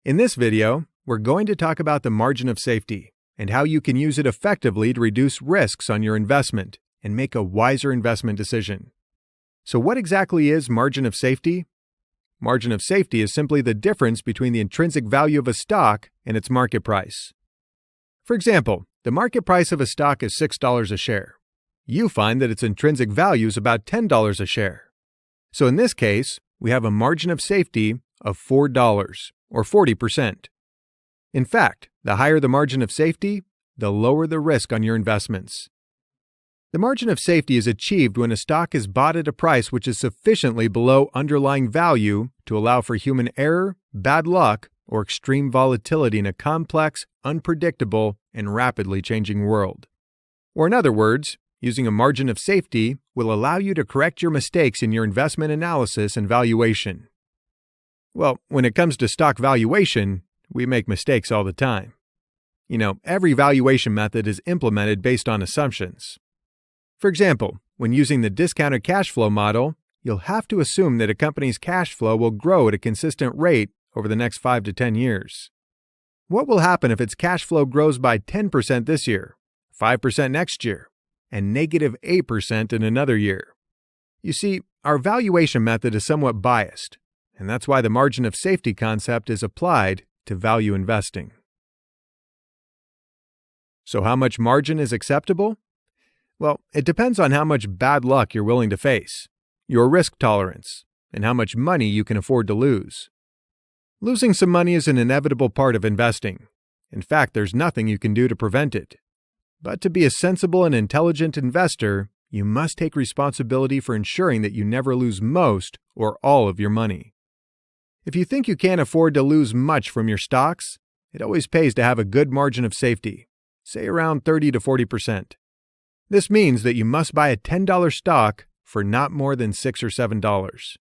In this video, we're going to talk about the margin of safety and how you can use it effectively to reduce risks on your investment and make a wiser investment decision. So what exactly is margin of safety? Margin of safety is simply the difference between the intrinsic value of a stock and its market price. For example, the market price of a stock is $6 a share. You find that its intrinsic value is about $10 a share. So in this case, we have a margin of safety of $4, or 40%. In fact, the higher the margin of safety, the lower the risk on your investments. The margin of safety is achieved when a stock is bought at a price which is sufficiently below underlying value to allow for human error, bad luck, or extreme volatility in a complex, unpredictable, and rapidly changing world. Or in other words, using a margin of safety will allow you to correct your mistakes in your investment analysis and valuation. Well, when it comes to stock valuation, we make mistakes all the time. Every valuation method is implemented based on assumptions. For example, when using the discounted cash flow model, you'll have to assume that a company's cash flow will grow at a consistent rate over the next 5 to 10 years. What will happen if its cash flow grows by 10% this year, 5% next year, and negative 8% in another year? You see, our valuation method is somewhat biased, and that's why the margin of safety concept is applied to value investing. So how much margin is acceptable? Well, it depends on how much bad luck you're willing to face, your risk tolerance, and how much money you can afford to lose. Losing some money is an inevitable part of investing. In fact, there's nothing you can do to prevent it. But to be a sensible and intelligent investor, you must take responsibility for ensuring that you never lose most or all of your money. If you think you can't afford to lose much from your stocks, it always pays to have a good margin of safety, say around 30 to 40%. This means that you must buy a $10 stock for not more than $6 or $7.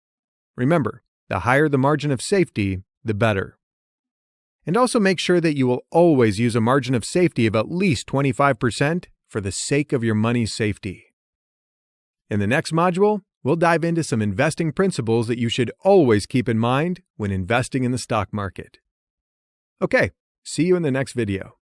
Remember, the higher the margin of safety, the better. And also make sure that you will always use a margin of safety of at least 25% for the sake of your money's safety. In the next module, we'll dive into some investing principles that you should always keep in mind when investing in the stock market. Okay, see you in the next video.